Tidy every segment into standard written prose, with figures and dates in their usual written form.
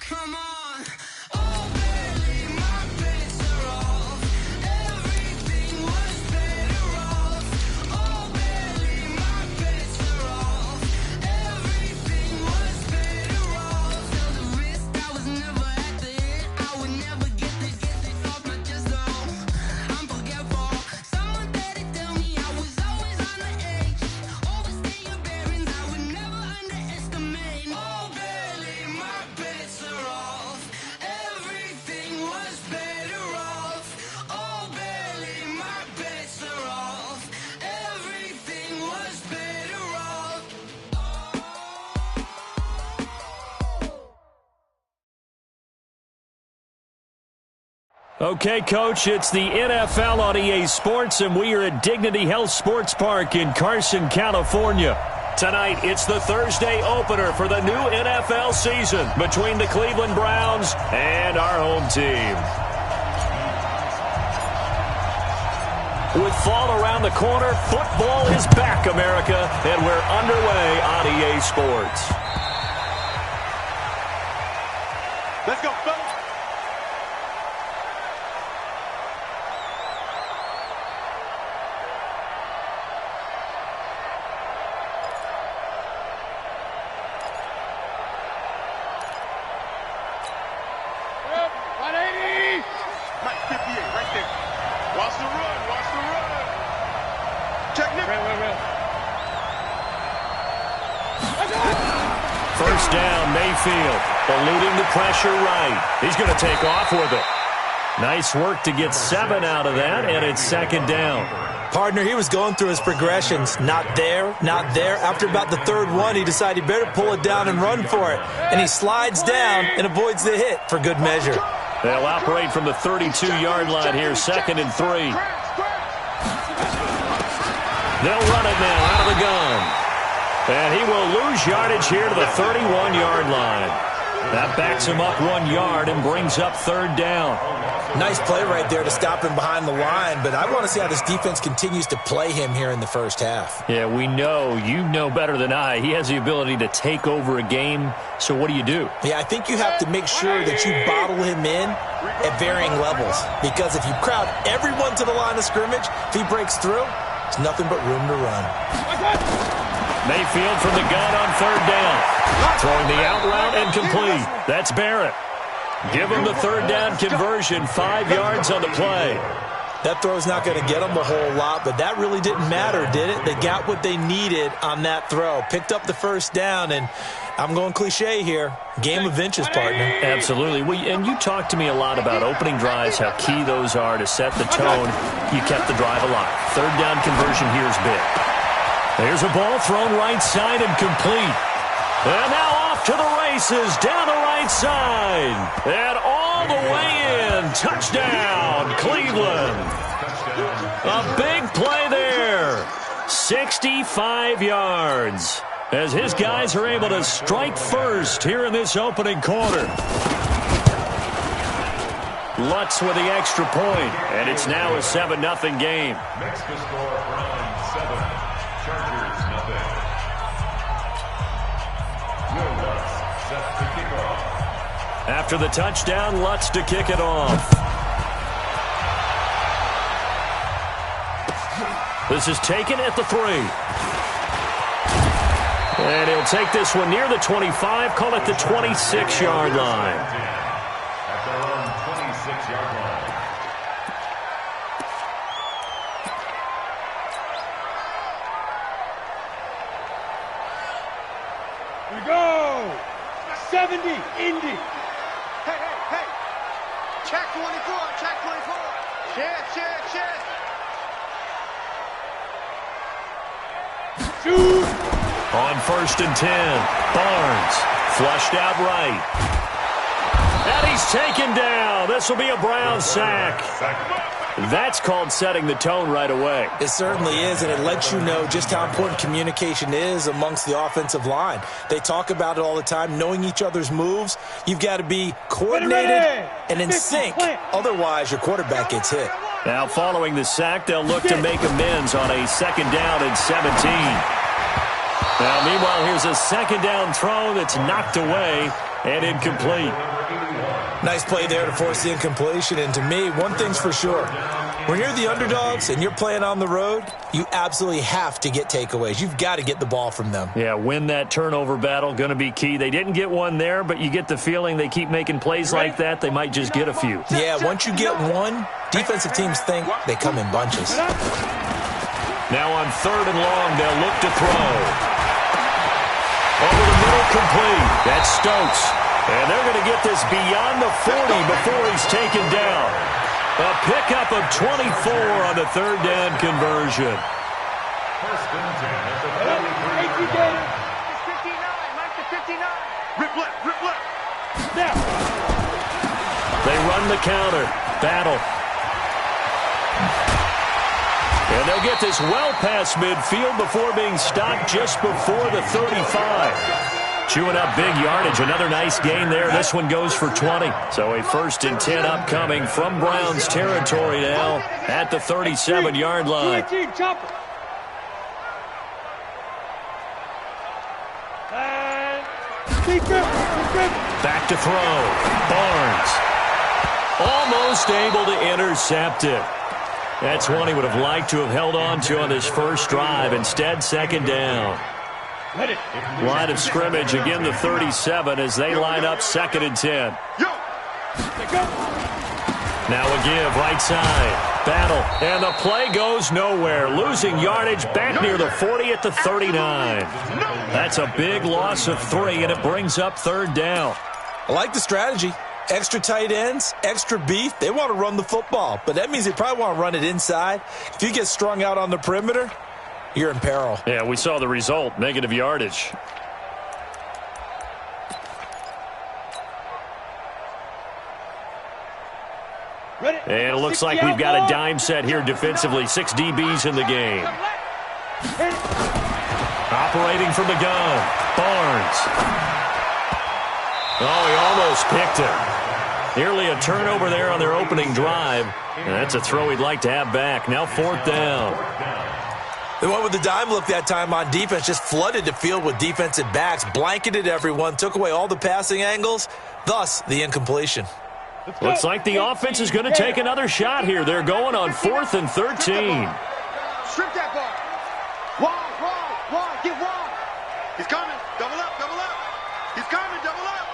Come on. Oh, barely, my bets are off. Everything was better off. Oh, barely, my bets are off. Everything was better off. Till the risk, I was never at the hit. I would never get this off my chest, though. I'm forgetful. Someone better tell me I was always on the edge. Overstay your bearings, I would never underestimate. Oh, barely, my bets are off. Everything was better off. Oh, barely, my bets are off. Everything was better off. Okay, Coach, it's the NFL on EA Sports, and we are at Dignity Health Sports Park in Carson, California. Tonight, it's the Thursday opener for the new NFL season between the Cleveland Browns and our home team. With fall around the corner, football is back, America, and we're underway on EA Sports. Let's go, fellas. First down, Mayfield, eluding the pressure right. He's going to take off with it. Nice work to get 7 out of that, and it's second down. Partner, he was going through his progressions. Not there, not there. After about the third one, he decided he better pull it down and run for it. And he slides down and avoids the hit for good measure. They'll operate from the 32-yard line here, 2nd and 3. They'll run it now out of the gun. And he will lose yardage here to the 31-yard line. That backs him up 1 yard and brings up third down. Nice play right there to stop him behind the line, but I want to see how this defense continues to play him here in the first half. Yeah, we know. You know better than I. He has the ability to take over a game, so what do you do? Yeah, I think you have to make sure that you bottle him in at varying levels, because if you crowd everyone to the line of scrimmage, if he breaks through, it's nothing but room to run. Mayfield from the gun on third down. Throwing the out route and complete. That's Barrett. Give him the third down conversion, 5 yards on the play. That throw's not going to get them a whole lot, but that really didn't matter, did it? They got what they needed on that throw. Picked up the first down, and I'm going cliche here. Game of inches, partner. Absolutely. And you talked to me a lot about opening drives, how key those are to set the tone. You kept the drive alive. Third down conversion here is big. There's a ball thrown right side and complete. And now off to the races, down the right side. And all the way in. Touchdown, Cleveland. A big play there. 65 yards. As his guys are able to strike first here in this opening quarter. Lutz with the extra point. And it's now a 7-0 game. Next to score, Browns 7, Chargers nothing. Will Lutz set to kick off. After the touchdown, Lutz to kick it off. This is taken at the 3. And he'll take this one near the 25, call it the 26-yard line. At their own 26-yard line. We go! 70, Indy. Hey. Check 24, check 24. Shit. Shoot! On 1st and 10, Barnes flushed out right. And he's taken down. This will be a Brown sack. That's called setting the tone right away. It certainly is, and it lets you know just how important communication is amongst the offensive line. They talk about it all the time, knowing each other's moves. You've got to be coordinated and in sync. Otherwise, your quarterback gets hit. Now, following the sack, they'll look to make amends on a 2nd down and 17. Now, meanwhile, here's a 2nd down throw that's knocked away, and incomplete. Nice play there to force the incompletion. And to me, one thing's for sure. When you're the underdogs and you're playing on the road, you absolutely have to get takeaways. You've got to get the ball from them. Yeah, win that turnover battle, going to be key. They didn't get one there, but you get the feeling they keep making plays like that, they might just get a few. Yeah, once you get one, defensive teams think they come in bunches. Now on 3rd and long, they'll look to throw. Over the middle, complete. That's Stokes. And they're going to get this beyond the 40 before he's taken down. A pickup of 24 on the 3rd down conversion. First and 10 at the 33. It's 59. Mike to 59. Rip left. Now. They run the counter. Battle. And they'll get this well past midfield before being stopped just before the 35. Chewing up big yardage. Another nice gain there. This one goes for 20. So a 1st and 10 upcoming from Browns territory now at the 37-yard line. Back to throw. Barnes. Almost able to intercept it. That's one he would have liked to have held on to on this first drive. Instead, 2nd down. Line of scrimmage, again the 37 as they line up 2nd and 10. Now a give, right side. Battle, and the play goes nowhere. Losing yardage back near the 40 at the 39. That's a big loss of 3, and it brings up 3rd down. I like the strategy. Extra tight ends, extra beef. They want to run the football, but that means they probably want to run it inside. If you get strung out on the perimeter, you're in peril. Yeah, we saw the result, negative yardage. And it looks like we've got a dime set here defensively. 6 DBs in the game. Operating from the gun. Barnes. Oh, he almost picked it. Nearly a turnover there on their opening drive. And that's a throw he'd like to have back. Now 4th down. They went with the dime look that time on defense, just flooded the field with defensive backs, blanketed everyone, took away all the passing angles, thus the incompletion. Looks like the offense is going to take another shot here. They're going on 4th and 13. Strip that ball. Wide. Get wide. He's coming. Double up. He's coming. Double up.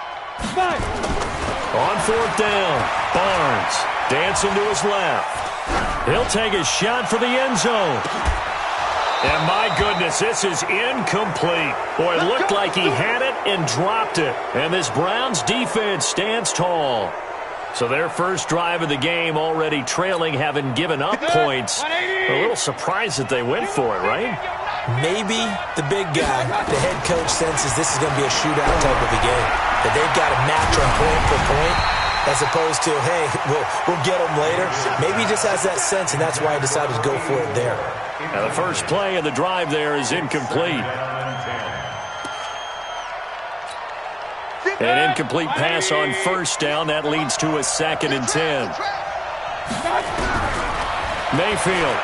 5. On 4th down, Barnes dancing to his left. He'll take a shot for the end zone. And my goodness, this is incomplete. Boy, it looked like he had it and dropped it. And this Browns defense stands tall. So their first drive of the game already trailing, having given up points. A little surprised that they went for it, right? Maybe the big guy, the head coach, senses this is going to be a shootout type of a game. That they've got to match on point for point, as opposed to, hey, we'll get them later. Maybe he just has that sense, and that's why he decided to go for it there. Now the first play of the drive there is incomplete. An incomplete pass on 1st down. That leads to a 2nd and 10. Mayfield.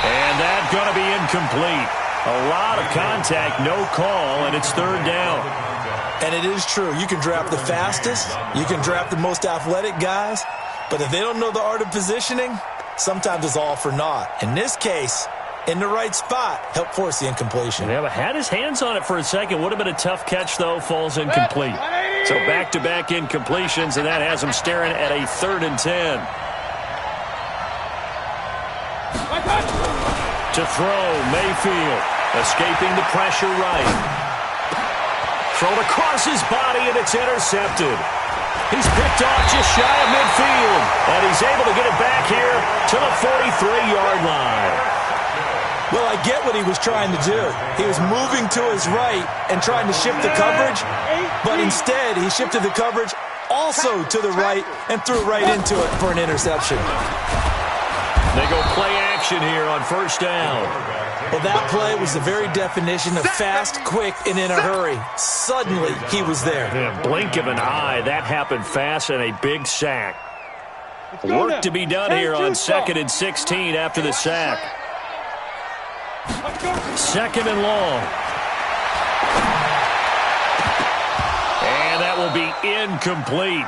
And that's going to be incomplete. A lot of contact, no call, and it's 3rd down. And it is true. You can draft the fastest. You can draft the most athletic guys. But if they don't know the art of positioning, sometimes it's all for naught. In this case, in the right spot, help force the incompletion. Yeah, but had his hands on it for a second. Would have been a tough catch, though. Falls incomplete. So back-to-back incompletions, and that has him staring at a 3rd and 10. To throw, Mayfield. Escaping the pressure right. Thrown across his body, and it's intercepted. He's picked off just shy of midfield. And he's able to get it back here to the 43-yard line. Well, I get what he was trying to do. He was moving to his right and trying to shift the coverage, but instead he shifted the coverage also to the right and threw right into it for an interception. They go play action here on 1st down. Well, that play was the very definition of fast, quick, and in a hurry. Suddenly, he was there. Yeah, blink of an eye. That happened fast and a big sack. Work to be done here on 2nd and 16 after the sack. 2nd and long. will be incomplete.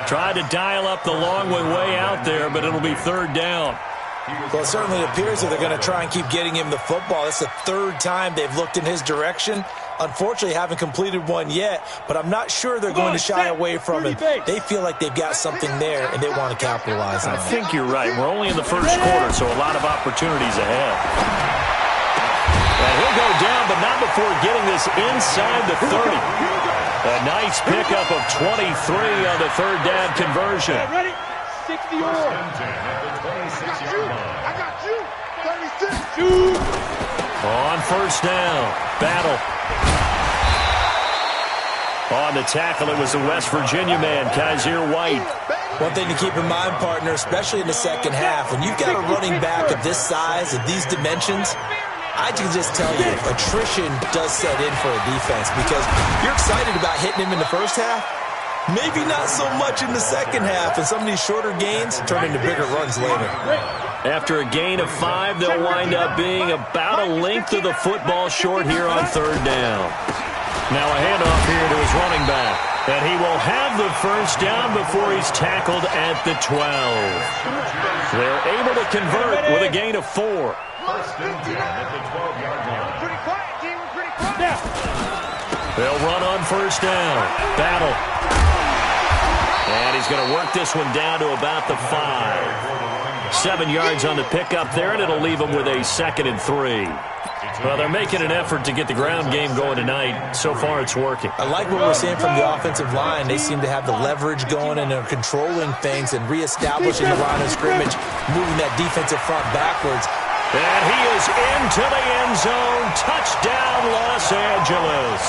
Tried to dial up the long way out there, but it'll be third down. Well, it certainly appears that they're going to try and keep getting him the football. It's the third time they've looked in his direction. Unfortunately, haven't completed one yet, but I'm not sure they're going to shy away from him. They feel like they've got something there, and they want to capitalize on it. I think you're right. We're only in the first quarter, so a lot of opportunities ahead. And he'll go down, but not before getting this inside the 30. A nice pickup of 23 on the third down conversion. Ready? 60 or. I got you. 36. On first down, Battle. On the tackle, it was the West Virginia man, Kaiser White. One thing to keep in mind, partner, especially in the second half, when you've got a running back of this size, of these dimensions, I can just tell you, attrition does set in for a defense because you're excited about hitting him in the first half. Maybe not so much in the second half, and some of these shorter gains turn into bigger runs later. After a gain of 5, they'll wind up being about a length of the football short here on third down. Now a handoff here to his running back. And he will have the first down before he's tackled at the 12. They're able to convert with a gain of 4. First and 10 at the 12-yard line. Pretty quiet, team. We're pretty quiet. They'll run on first down. Battle. And he's going to work this one down to about the 5. 7 yards on the pickup there, and it'll leave him with a 2nd and 3. Well, they're making an effort to get the ground game going tonight. So far, it's working. I like what we're seeing from the offensive line. They seem to have the leverage going, and they're controlling things and reestablishing the line of scrimmage, moving that defensive front backwards. And he is into the end zone. Touchdown, Los Angeles.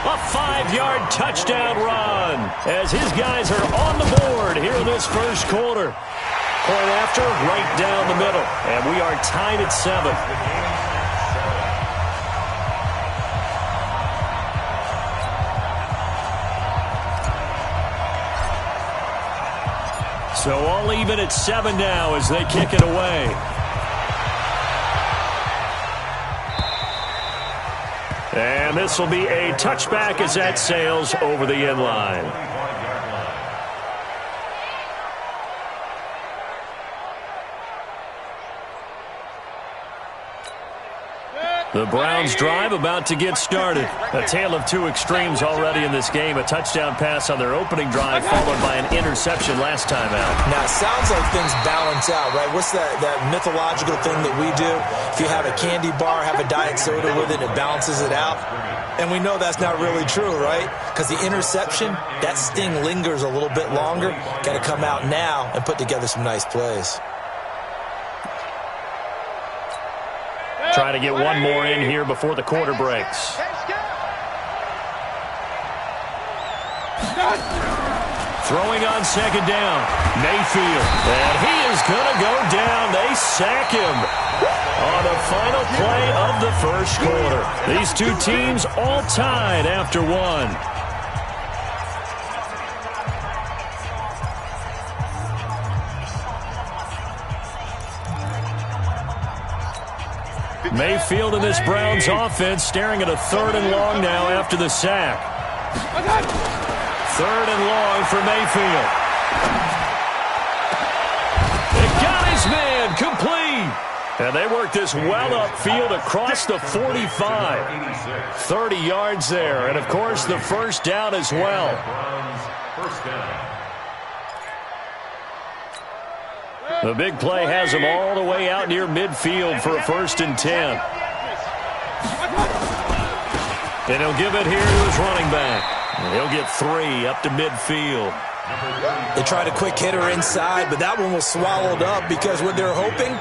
A 5-yard touchdown run as his guys are on the board here in this first quarter. Point after, right down the middle. And we are tied at 7. So all even at 7 now as they kick it away. And this will be a touchback as that sails over the end line. The Browns drive about to get started. A tale of two extremes already in this game. A touchdown pass on their opening drive followed by an interception last time out. Now, it sounds like things balance out, right? What's that mythological thing that we do? If you have a candy bar, have a diet soda with it, it balances it out. And we know that's not really true, right? Because the interception, that sting lingers a little bit longer. Got to come out now and put together some nice plays. Trying to get one more in here before the quarter breaks. Throwing on second down. Mayfield. And he is going to go down. They sack him on the final play of the first quarter. These two teams all tied after one. Mayfield and this Browns offense staring at a 3rd and long now after the sack. 3rd and long for Mayfield. They got his man complete. And they work this well upfield across the 45. 30 yards there. And, of course, the first down as well. First down. The big play has him all the way out near midfield for a 1st and 10. And he'll give it here to his running back. And he'll get 3 up to midfield. They tried a quick hitter inside, but that one was swallowed up because what they're hoping,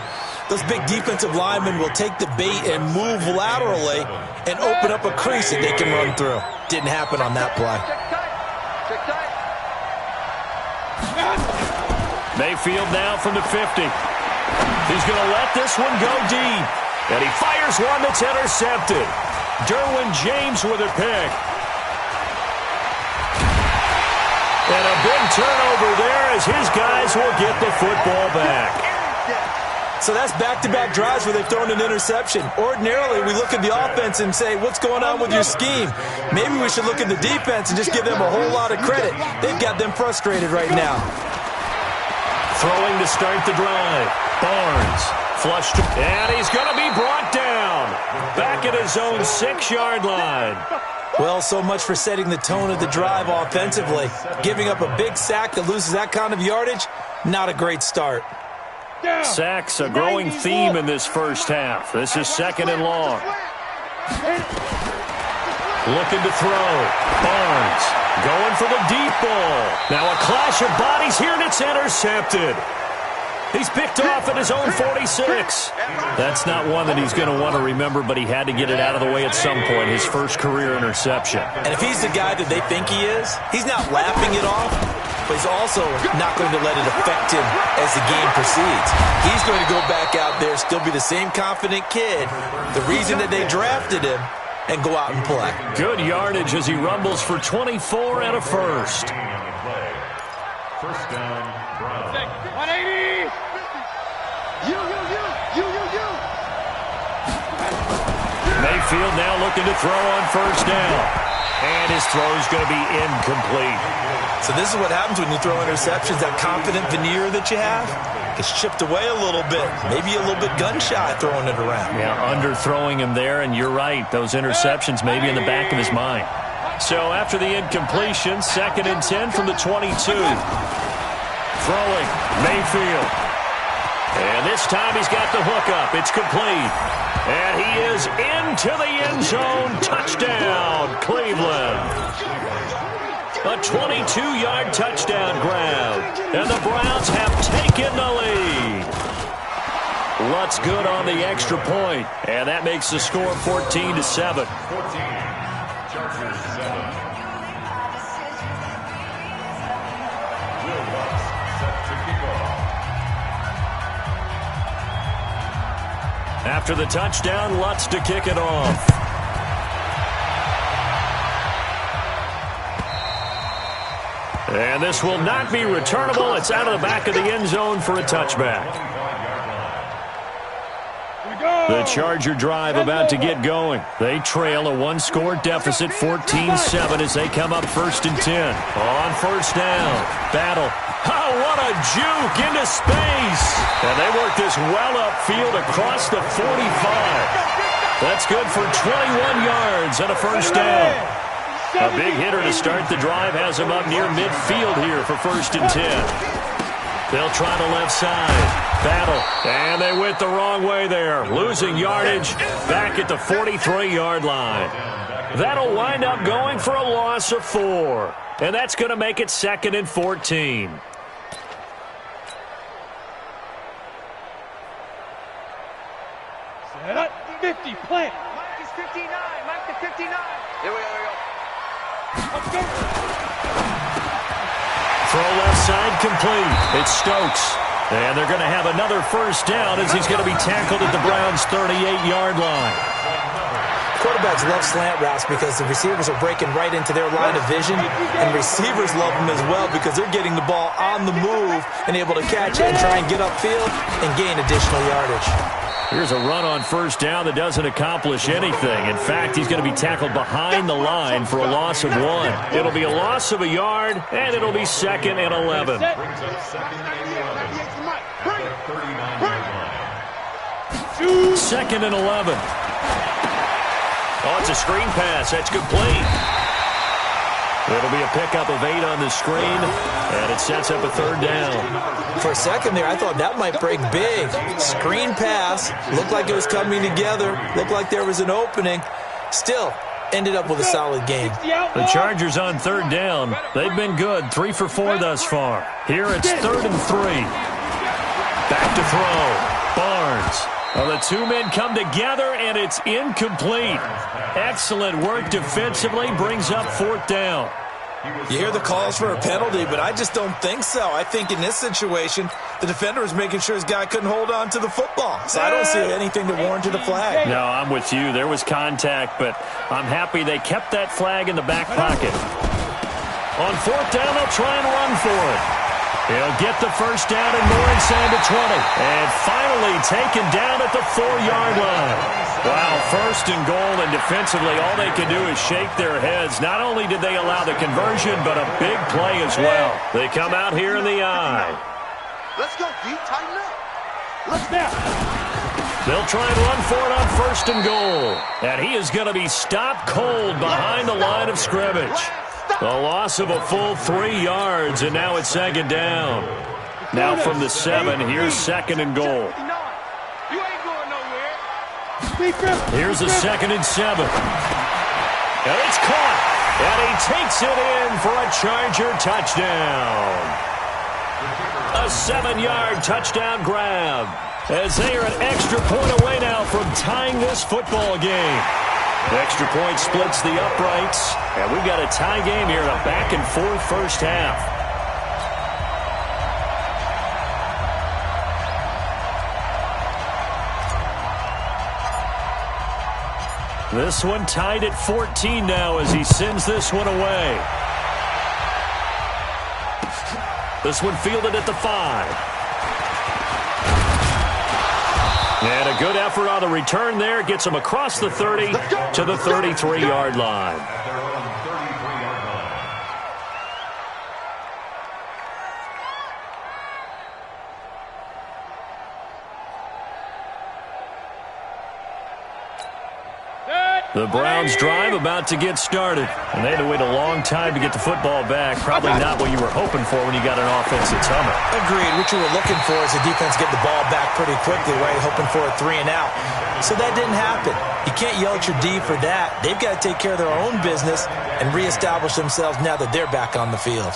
those big defensive linemen will take the bait and move laterally and open up a crease that they can run through. Didn't happen on that play. Mayfield now from the 50. He's going to let this one go deep. And he fires one that's intercepted. Derwin James with a pick. And a big turnover there as his guys will get the football back. So that's back-to-back drives where they've thrown an interception. Ordinarily, we look at the offense and say, what's going on with your scheme? Maybe we should look at the defense and just give them a whole lot of credit. They've got them frustrated right now. Throwing to start the drive. Barnes flushed, and he's going to be brought down. Back at his own 6-yard line. Well, so much for setting the tone of the drive offensively. Giving up a big sack that loses that kind of yardage, not a great start. Sacks, a growing theme in this first half. This is 2nd and long. Looking to throw. Barnes going for the deep ball. Now a clash of bodies here, and it's intercepted. He's picked off at his own 46. That's not one that he's going to want to remember, but he had to get it out of the way at some point, his first career interception. And if he's the guy that they think he is, he's not laughing it off, but he's also not going to let it affect him as the game proceeds. He's going to go back out there, still be the same confident kid, the reason that they drafted him, and go out and play. Good yardage as he rumbles for 24 and a first. First down, Brown. 180! You. Mayfield now looking to throw on first down. And his throw is going to be incomplete. So this is what happens when you throw interceptions. That confident veneer that you have gets chipped away a little bit. Maybe a little bit gun-shy throwing it around. Yeah, underthrowing him there, and you're right. Those interceptions may be in the back of his mind. So after the incompletion, 2nd and 10 from the 22. Throwing, Mayfield. And this time he's got the hookup. It's complete. And he is into the end zone. Touchdown, Cleveland. A 22-yard touchdown grab. And the Browns have taken the lead. Lutz good on the extra point. And that makes the score 14-7. 14. Chargers 7. Will Lutz set to kick off. After the touchdown, Lutz to kick it off. And this will not be returnable. It's out of the back of the end zone for a touchback. The Charger drive about to get going. They trail a one-score deficit, 14-7, as they come up 1st and 10. On first down, battle. Oh, what a juke into space. And they work this well upfield across the 45. That's good for 21 yards and a first down. A big hitter to start the drive has him up near midfield here for 1st and 10. They'll try the left side. Battle. And they went the wrong way there. Losing yardage back at the 43-yard line. That'll wind up going for a loss of 4. And that's going to make it 2nd and 14. Set up, 50, plant. Mike is 59, Mike to 59. Here we go. Let's go. Throw left side complete. It's Stokes. And they're going to have another first down as he's going to be tackled at the Browns' 38-yard line. Quarterbacks love slant routes because the receivers are breaking right into their line of vision, and receivers love them as well because they're getting the ball on the move and able to catch it and try and get upfield and gain additional yardage. Here's a run on first down that doesn't accomplish anything. In fact, he's going to be tackled behind the line for a loss of 1. It'll be a loss of a yard, and it'll be 2nd and 11. 2nd and 11. Oh, it's a screen pass. That's complete. It'll be a pickup of 8 on the screen, and it sets up a 3rd down. For a second there, I thought that might break big. Screen pass. Looked like it was coming together. Looked like there was an opening. Still, ended up with a solid game. The Chargers on 3rd down. They've been good. 3 for 4 thus far. Here it's 3rd and 3. Back to throw. Barnes. Well, the two men come together, and it's incomplete. Excellent work defensively. Brings up 4th down. You hear the calls for a penalty, but I just don't think so. I think in this situation, the defender was making sure his guy couldn't hold on to the football. So I don't see anything that warranted a flag. No, I'm with you. There was contact, but I'm happy they kept that flag in the back pocket. On 4th down, they'll try and run for it. He'll get the first down and more inside the 20. And finally taken down at the 4-yard line. Wow, first and goal, and defensively all they can do is shake their heads. Not only did they allow the conversion, but a big play as well. They come out here in the eye. Let's go, D. Tighten up. Let's now. They'll try and run for it on first and goal. And he is going to be stopped cold behind the line of scrimmage. A loss of a full 3 yards, and now it's second down. Now from the 7, here's second and goal. You ain't going nowhere. Here's a 2nd and 7. And it's caught. And he takes it in for a Charger touchdown. A 7-yard touchdown grab. As they are an extra point away now from tying this football game. Extra point splits the uprights, and we've got a tie game here in a back-and-forth first half. This one tied at 14 now as he sends this one away. This one fielded at the 5. And a good effort on the return there. Gets him across the 30 to the 33-yard line. The Browns drive about to get started. And they had to wait a long time to get the football back. Probably not what you were hoping for when you got an offense that's humming. Agreed. What you were looking for is the defense get the ball back pretty quickly, right? Hoping for a 3 and out. So that didn't happen. You can't yell at your D for that. They've got to take care of their own business and reestablish themselves now that they're back on the field.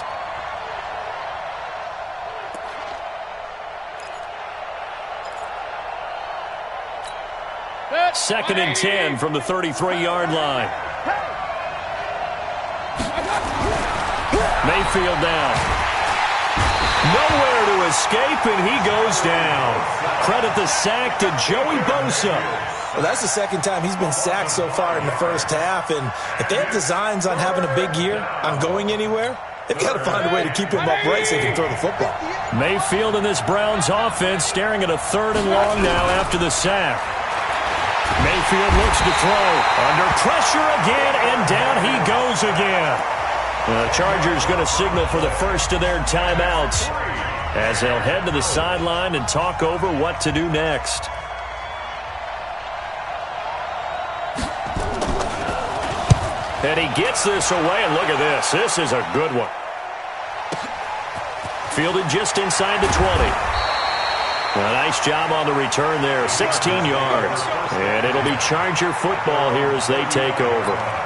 Second and 10 from the 33-yard line. Mayfield down. Nowhere to escape, and he goes down. Credit the sack to Joey Bosa. Well, that's the second time he's been sacked so far in the first half, and if they have designs on having a big year, on going anywhere, they've got to find a way to keep him upright so they can throw the football. Mayfield in this Browns offense staring at a 3rd and long now after the sack. Mayfield looks to throw. Under pressure again, and down he goes again. The Chargers going to signal for the first of their timeouts as they'll head to the sideline and talk over what to do next. And he gets this away, and look at this. This is a good one. Fielded just inside the 20. A nice job on the return there, 16 yards. And it'll be Charger football here as they take over.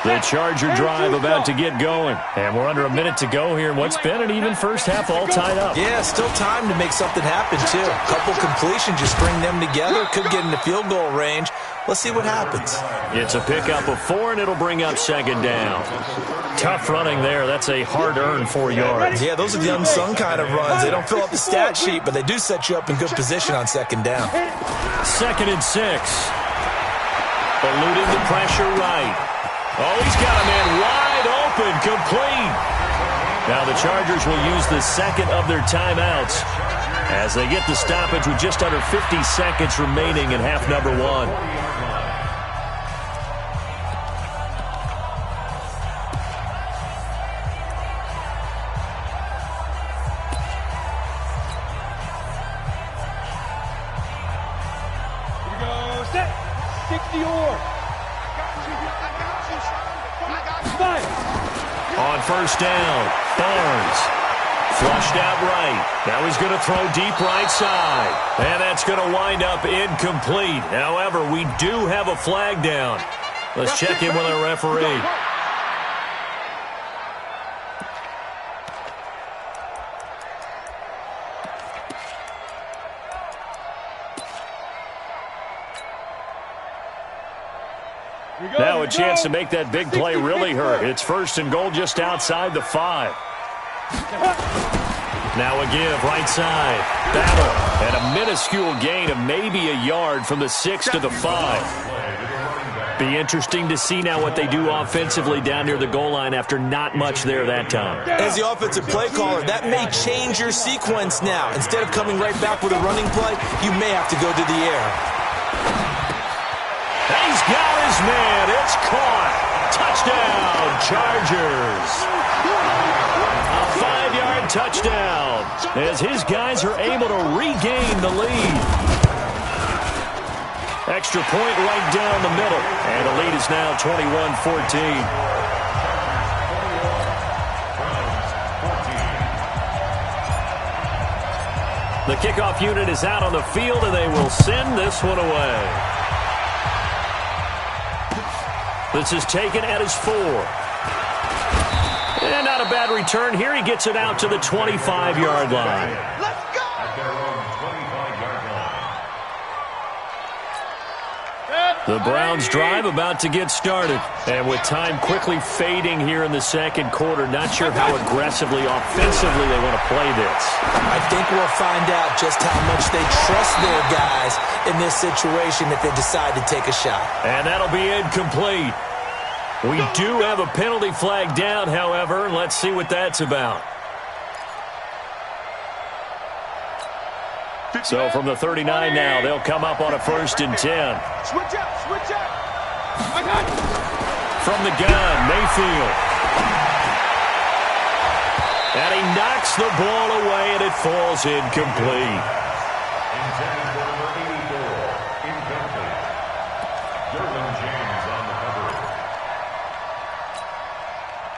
The Charger drive about to get going. And we're under a minute to go here in what's been an even first half all tied up. Yeah, still time to make something happen, too. A couple completions, just string them together. Could get into field goal range. Let's see what happens. It's a pickup of 4, and it'll bring up second down. Tough running there. That's a hard-earned 4 yards. Yeah, those are the unsung kind of runs. They don't fill up the stat sheet, but they do set you up in good position on second down. 2nd and 6. Eluding the pressure right. Oh, he's got a man wide open, complete. Now the Chargers will use the second of their timeouts as they get the stoppage with just under 50 seconds remaining in half number 1. On first down, Barnes flushed out right. Now he's going to throw deep right side. And that's going to wind up incomplete. However, we do have a flag down. Let's check in with our referee. Now a chance to make that big play really hurt. It's 1st and goal just outside the 5. Now a give, right side. Battle. And a minuscule gain of maybe a yard from the 6 to the 5. Be interesting to see now what they do offensively down near the goal line after not much there that time. As the offensive play caller, that may change your sequence now. Instead of coming right back with a running play, you may have to go to the air. He's got his man. It's caught. Touchdown, Chargers. A 5-yard touchdown as his guys are able to regain the lead. Extra point right down the middle. And the lead is now 21-14. The kickoff unit is out on the field, and they will send this one away. This is taken at his 4. And not a bad return here. He gets it out to the 25-yard line. Let's go! At their own 25-yard line. The Browns drive about to get started. And with time quickly fading here in the second quarter, not sure how aggressively, offensively they want to play this. I think we'll find out just how much they trust their guys in this situation if they decide to take a shot. And that'll be incomplete. We do have a penalty flag down, however, and let's see what that's about. So from the 39 now, they'll come up on a 1st and 10. Switch up, switch up. From the gun, Mayfield. And he knocks the ball away, and it falls incomplete. Intended for number 84. Incomplete. Gryndon James on the cover.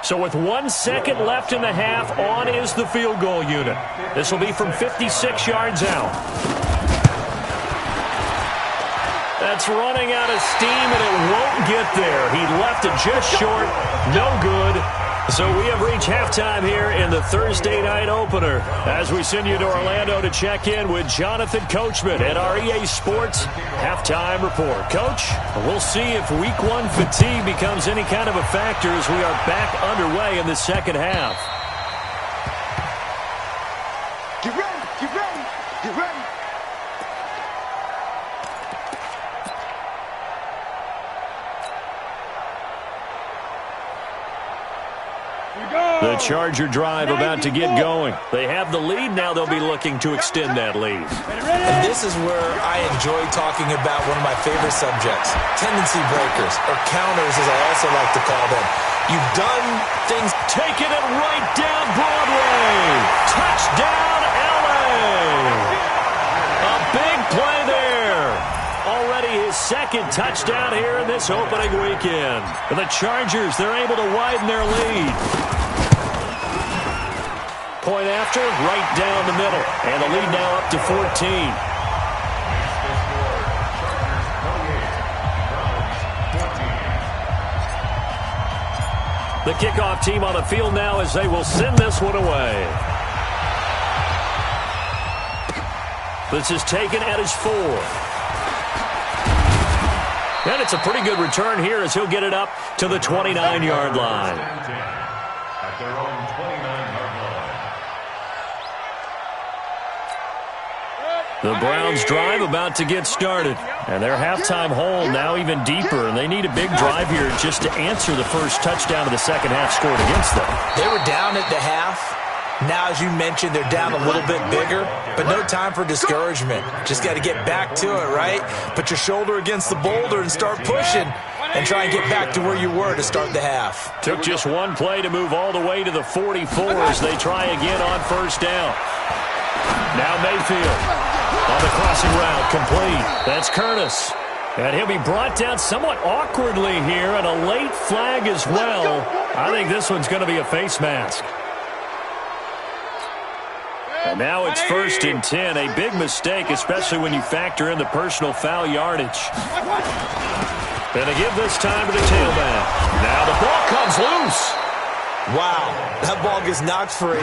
So with 1 second left in the half, on is the field goal unit. This will be from 56 yards out. That's running out of steam, and it won't get there. He left it just short. No good. So we have reached halftime here in the Thursday night opener as we send you to Orlando to check in with Jonathan Coachman at our EA Sports Halftime Report. Coach, we'll see if Week 1 fatigue becomes any kind of a factor as we are back underway in the second half. Get ready, get ready, get ready. The Charger drive about to get going. They have the lead. Now they'll be looking to extend that lead. And this is where I enjoy talking about one of my favorite subjects, tendency breakers, or counters as I also like to call them. You've done things. Taking it right down Broadway. Touchdown, L.A. A big play there. Already his second touchdown here in this opening weekend. The Chargers, they're able to widen their lead. Point after, right down the middle. And the lead now up to 14. The kickoff team on the field now as they will send this one away. This is taken at his 4. And it's a pretty good return here as he'll get it up to the 29-yard line. At their own 29-yard line. The Browns drive about to get started. And their halftime hole now even deeper. And they need a big drive here just to answer the first touchdown of the second half scored against them. They were down at the half. Now, as you mentioned, they're down a little bit bigger, but no time for discouragement. Just got to get back to it, right? Put your shoulder against the boulder and start pushing and try and get back to where you were to start the half. Took just one play to move all the way to the 44 as they try again on first down. Now Mayfield on the crossing route, complete. That's Curtis. And he'll be brought down somewhat awkwardly here, and a late flag as well. I think this one's going to be a face mask. And now it's 1st and 10. A big mistake, especially when you factor in the personal foul yardage. And they give this time to the tailback. Now the ball comes loose. Wow, that ball gets knocked free,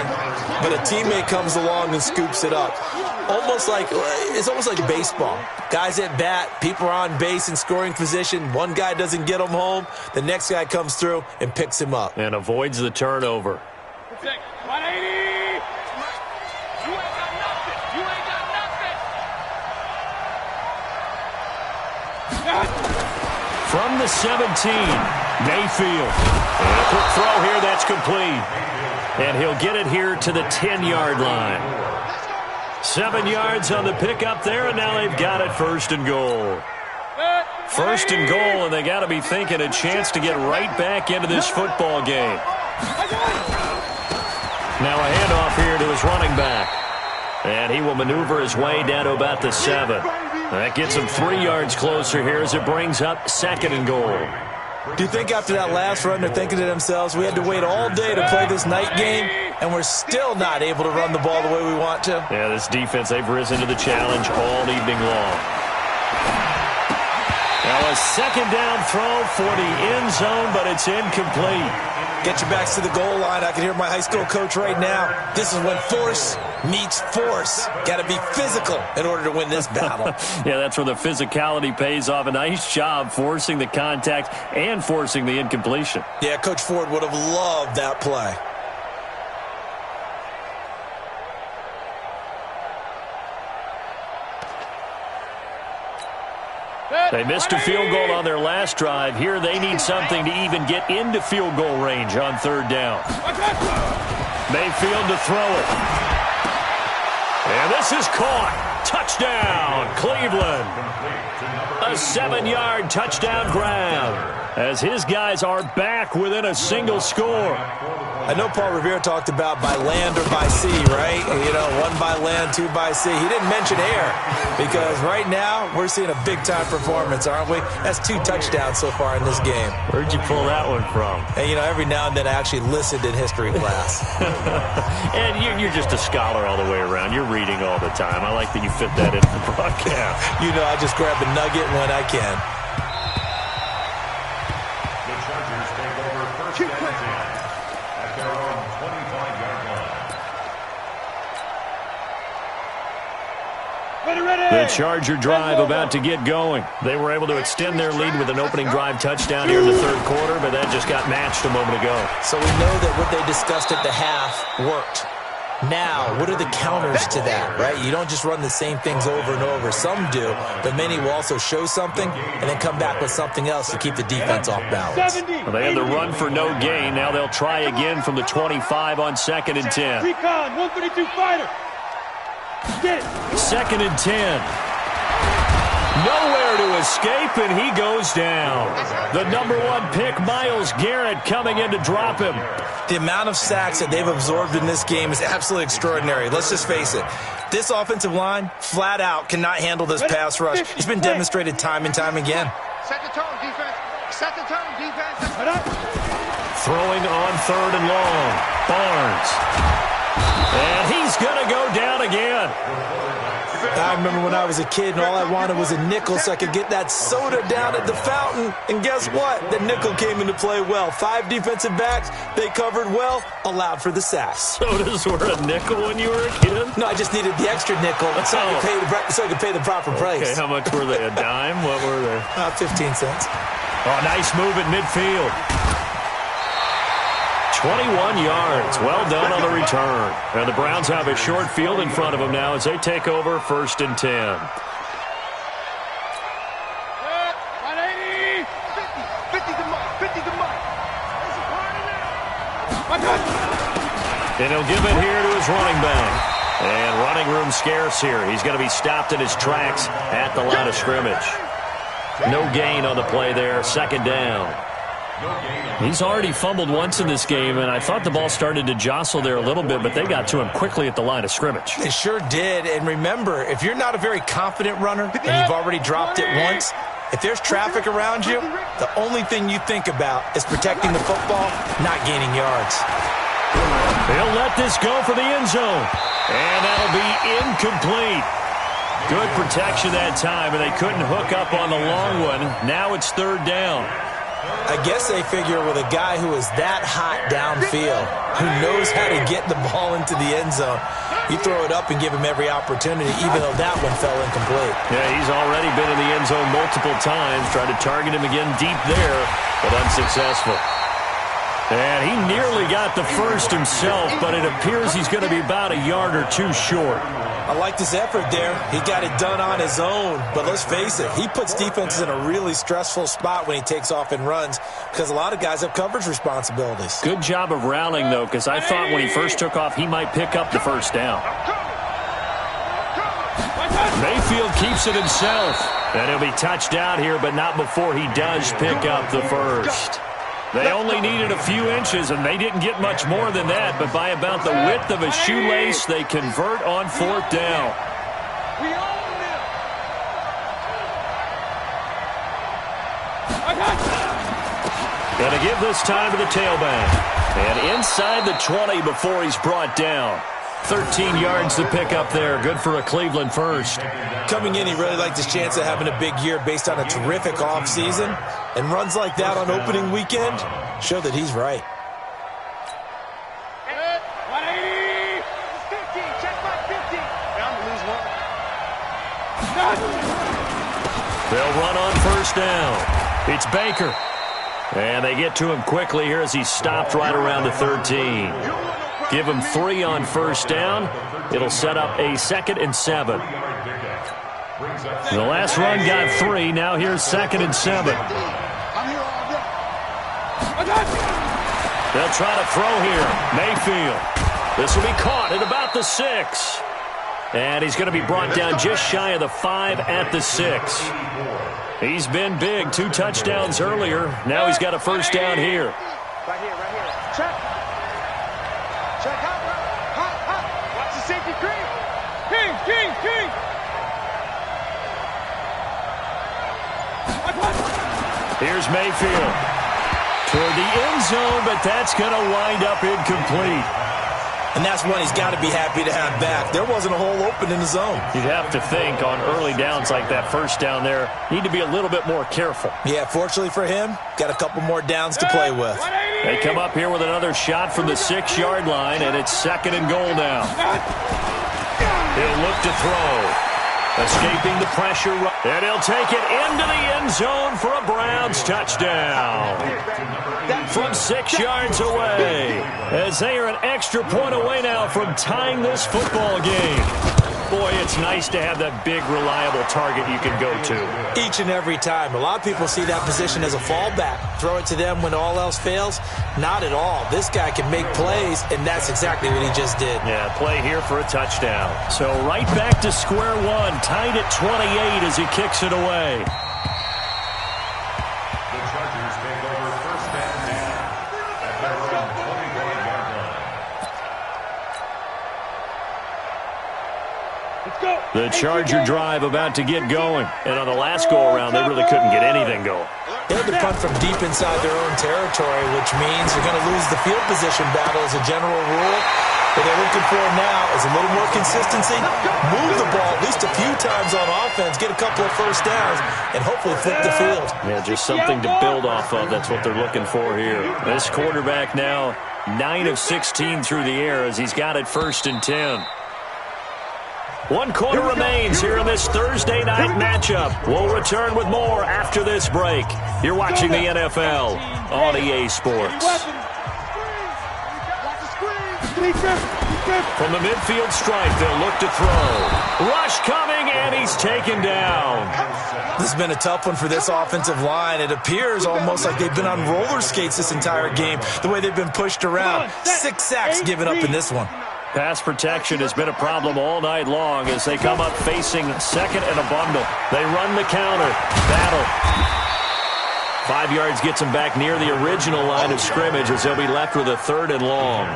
but a teammate comes along and scoops it up. It's almost like baseball. Guys at bat, people are on base in scoring position. One guy doesn't get him home. The next guy comes through and picks him up. And avoids the turnover. 180. You ain't got nothing. You ain't got nothing. From the 17, Mayfield. And a quick throw here that's complete. And he'll get it here to the 10-yard line. 7 yards on the pickup there, and now they've got it first and goal. First and goal, and they got to be thinking a chance to get right back into this football game. Now a handoff here to his running back. And he will maneuver his way down to about the 7. That gets him 3 yards closer here as it brings up second and goal. Do you think after that last run they're thinking to themselves, we had to wait all day to play this night game, and we're still not able to run the ball the way we want to? Yeah, this defense, they've risen to the challenge all evening long. Now a second down throw for the end zone, but it's incomplete. Get your backs to the goal line. I can hear my high school coach right now. This is when force meets force. Got to be physical in order to win this battle. Yeah, that's where the physicality pays off. A nice job forcing the contact and forcing the incompletion. Yeah, Coach Ford would have loved that play. They missed a field goal on their last drive. Here they need something to even get into field goal range on third down. Mayfield to throw it. And this is caught. Touchdown, Cleveland. A 7-yard touchdown grab as his guys are back within a single score. I know Paul Revere talked about by land or by sea, right? You know, 1 by land, 2 by sea. He didn't mention air because right now we're seeing a big-time performance, aren't we? That's 2 touchdowns so far in this game. Where'd you pull that one from? And, you know, every now and then I actually listened in history class. And you're just a scholar all the way around. You're reading all the time. I like that you fit that into the broadcast. You know, I just grab a nugget when I can. The Chargers take over first and 10 at their own 25-yard line. The Charger drive about to get going. They were able to extend their lead with an opening drive touchdown here in the third quarter, but that just got matched a moment ago. So we know that what they discussed at the half worked. Now, what are the counters to that, right? You don't just run the same things over and over. Some do, but many will also show something and then come back with something else to keep the defense off balance. Well, they had the run for no gain. Now they'll try again from the 25 on 2nd and 10. Recon, 132 fighter. Get it. 2nd and 10. Nowhere to escape, and he goes down. The #1 pick, Myles Garrett, coming in to drop him. The amount of sacks that they've absorbed in this game is absolutely extraordinary. Let's just face it. This offensive line, flat out, cannot handle this pass rush. It's been demonstrated time and time again. Set the tone, defense. Set the tone, defense. Throwing on 3rd and long. Barnes. And he's going to go down again. I remember when I was a kid and all I wanted was a nickel so I could get that soda down at the fountain. And guess what? The nickel came into play well. 5 defensive backs, they covered well, allowed for the sacks. Sodas were a nickel when you were a kid? No, I just needed the extra nickel so I could pay the proper price. Okay, how much were they? A dime? What were they? 15 cents. Oh, nice move at midfield. 21 yards. Well done on the return. And the Browns have a short field in front of them now as they take over 1st and 10. 180. 50 the mark. 50 the mark. And he'll give it here to his running back. And running room scarce here. He's going to be stopped in his tracks at the line of scrimmage. No gain on the play there. 2nd down. He's already fumbled once in this game, and I thought the ball started to jostle there a little bit, but they got to him quickly at the line of scrimmage. They sure did, and remember, if you're not a very confident runner and you've already dropped it once, if there's traffic around you, the only thing you think about is protecting the football, not gaining yards. They'll let this go for the end zone, and that'll be incomplete. Good protection that time, and they couldn't hook up on the long one. Now it's 3rd down. I guess they figure with a guy who is that hot downfield, who knows how to get the ball into the end zone, you throw it up and give him every opportunity, even though that one fell incomplete. Yeah, he's already been in the end zone multiple times, tried to target him again deep there, but unsuccessful. And he nearly got the first himself, but it appears he's going to be about a yard or 2 short. I liked his effort there. He got it done on his own. But let's face it, he puts defenses in a really stressful spot when he takes off and runs because a lot of guys have coverage responsibilities. Good job of rallying, though, because I thought when he first took off, he might pick up the first down. Mayfield keeps it himself. And he'll be touched out here, but not before he does pick up the first. They only needed a few inches, and they didn't get much more than that, but by about the width of a shoelace, they convert on fourth down. Going to give this time to the tailback. And inside the 20 before he's brought down. 13 yards to pick up there. Good for a Cleveland first. Coming in, he really liked his chance of having a big year based on a terrific offseason. And runs like that on opening weekend show that he's right. They'll run on first down. It's Baker. And they get to him quickly here as he's stopped right around the 13. Give him 3 on first down. It'll set up a 2nd and 7. The last run got 3. Now here's 2nd and 7. They'll try to throw here. Mayfield. This will be caught at about the 6. And he's going to be brought down just shy of the 5 at the 6. He's been big. 2 touchdowns earlier. Now he's got a first down here. Right here. Check. Check out. Hot. Watch the safety creep. King. Here's Mayfield. Toward the end zone, but that's going to wind up incomplete. And that's one he's got to be happy to have back. There wasn't a hole open in the zone. You'd have to think on early downs like that first down there, need to be a little bit more careful. Yeah, fortunately for him, got a couple more downs to play with. They come up here with another shot from the 6-yard line, and it's 2nd and goal now. He'll look to throw. Escaping the pressure, and he'll take it into the end zone for a Browns touchdown. From 6 yards away, as they are an extra point away now from tying this football game. Boy, it's nice to have that big, reliable target you can go to. Each and every time. A lot of people see that position as a fallback. Throw it to them when all else fails. Not at all. This guy can make plays, and that's exactly what he just did. Yeah, play here for a touchdown. So right back to square one, tied at 28 as he kicks it away. The Chargers take over first and 10 at their own 21-yard line. The Charger drive about to get going. And on the last go-around, they really couldn't get anything going. They had to punt from deep inside their own territory, which means they're going to lose the field position battle as a general rule. What they're looking for now is a little more consistency, move the ball at least a few times on offense, get a couple of first downs, and hopefully flip the field. Yeah, just something to build off of. That's what they're looking for here. This quarterback now 9 of 16 through the air as he's got it 1st and 10. 1 quarter remains here in this Thursday night matchup. We'll return with more after this break. You're watching the NFL on EA Sports. From the midfield stripe, they'll look to throw. Rush coming, and he's taken down. This has been a tough one for this offensive line. It appears almost like they've been on roller skates this entire game, the way they've been pushed around. 6 sacks given up in this one. Pass protection has been a problem all night long as they come up facing 2nd and a bundle. They run the counter. Battle. 5 yards gets them back near the original line of scrimmage as they'll be left with a 3rd and long.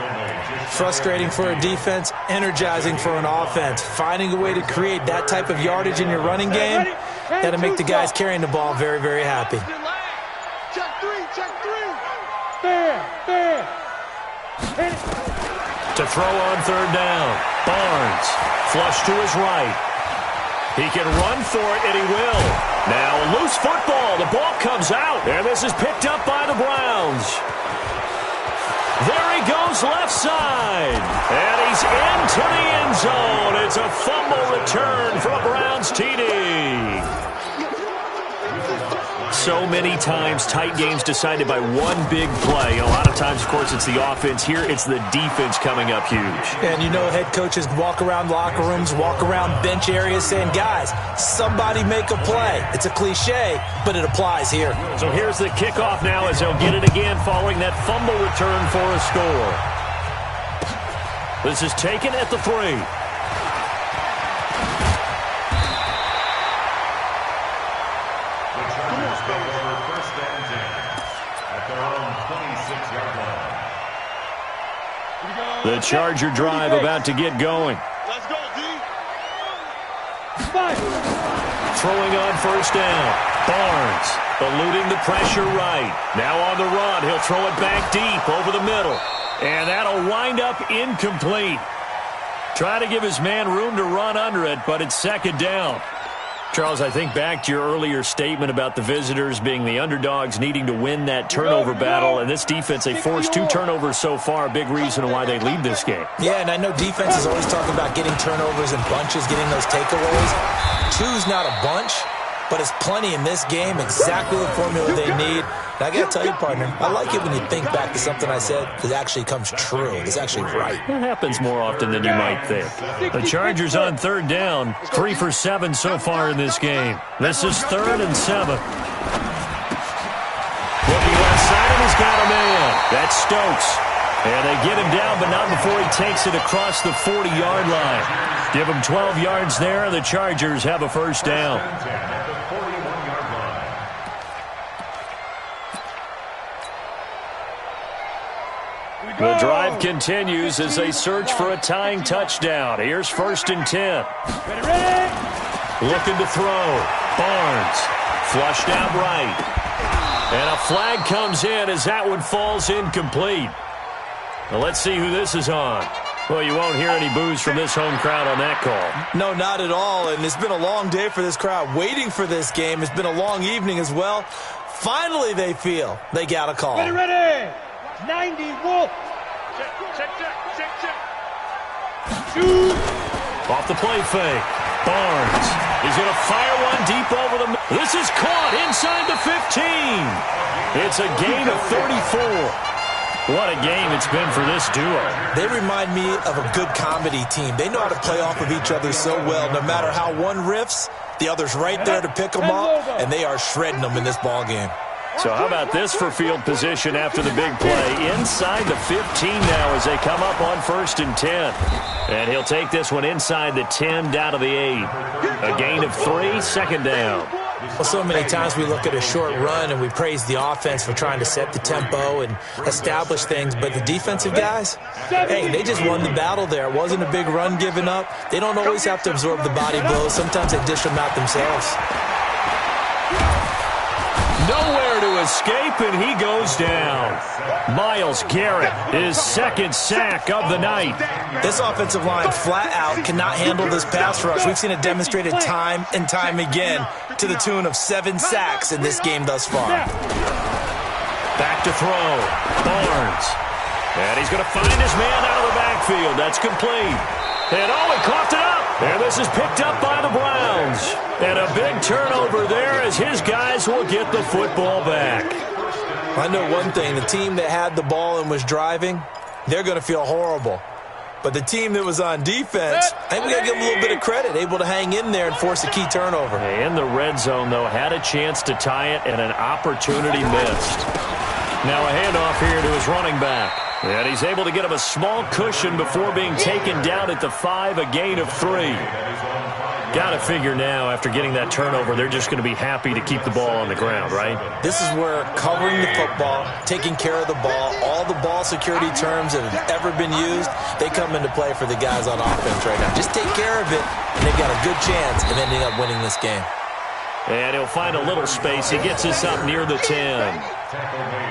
Frustrating for a defense, energizing for an offense. Finding a way to create that type of yardage in your running game, got to make the guys carrying the ball very, very happy. Check three. To throw on 3rd down. Barnes. Flush to his right. He can run for it, and he will. Now a loose football. The ball comes out, and this is picked up by the Browns. There he goes left side. And he's into the end zone. It's a fumble return for a Browns TD. so many times tight games decided by one big play. A lot of times, of course, it's the offense. Here, it's the defense coming up huge. And you know head coaches walk around locker rooms, walk around bench areas saying, guys, somebody make a play. It's a cliche, but it applies here. So here's the kickoff now as they'll get it again following that fumble return for a score. This is taken at the 3. The Charger drive about to get going. Let's go, D. Throwing on first down. Barnes eluding the pressure right. Now on the run. He'll throw it back deep over the middle. And that'll wind up incomplete. Try to give his man room to run under it, but it's second down. Charles, I think back to your earlier statement about the visitors being the underdogs needing to win that turnover battle. And this defense, they forced 2 turnovers so far, a big reason why they lead this game. Yeah, and I know defenses always talk about getting turnovers in bunches, getting those takeaways. 2's not a bunch, but it's plenty in this game, exactly the formula they need. And I got to tell you, partner, I like it when you think back to something I said that actually comes true. It's actually right. It happens more often than you might think. The Chargers on third down, 3 for 7 so far in this game. This is 3rd and 7. Looking left side, and he's got a man. That's Stokes. And they get him down, but not before he takes it across the 40-yard line. Give him 12 yards there, and the Chargers have a first down. The drive continues as they search for a tying touchdown. Here's 1st and 10. Looking to throw. Barnes flushed out right. And a flag comes in as that one falls incomplete. Now let's see who this is on. Well, you won't hear any boos from this home crowd on that call. No, not at all. And it's been a long day for this crowd waiting for this game. It's been a long evening as well. Finally, they feel they got a call. Ready. 90, Wolf. Check. Shoot. Off the play fake. Barnes is going to fire one deep over the middle. This is caught inside the 15. It's a gain of 34. What a game it's been for this duo. They remind me of a good comedy team. They know how to play off of each other so well. No matter how one riffs, the other's right there to pick them up, and they are shredding them in this ball game. So how about this for field position after the big play? Inside the 15 now as they come up on 1st and 10. And he'll take this one inside the 10 down to the 8. A gain of 3, second down. Well, so many times we look at a short run and we praise the offense for trying to set the tempo and establish things. But the defensive guys, hey, they just won the battle there. It wasn't a big run given up. They don't always have to absorb the body blows. Sometimes they dish them out themselves. Nowhere to escape, and he goes down. Myles Garrett, his 2nd sack of the night. This offensive line flat out cannot handle this pass rush. We've seen it demonstrated time and time again to the tune of 7 sacks in this game thus far. Back to throw. Barnes. And he's going to find his man out of the backfield. That's complete. And he coughed it up. And this is picked up by the Browns. And a big turnover there as his guys will get the football back. I know one thing. The team that had the ball and was driving, they're going to feel horrible. But the team that was on defense, I think we got to give them a little bit of credit, able to hang in there and force a key turnover. In the red zone, though, had a chance to tie it and an opportunity missed. Now a handoff here to his running back. And he's able to get him a small cushion before being taken down at the 5, a gain of 3. Got to figure now, after getting that turnover, they're just going to be happy to keep the ball on the ground, right? This is where covering the football, taking care of the ball, all the ball security terms that have ever been used, they come into play for the guys on offense right now. Just take care of it, and they've got a good chance of ending up winning this game. And he'll find a little space. He gets us up near the 10.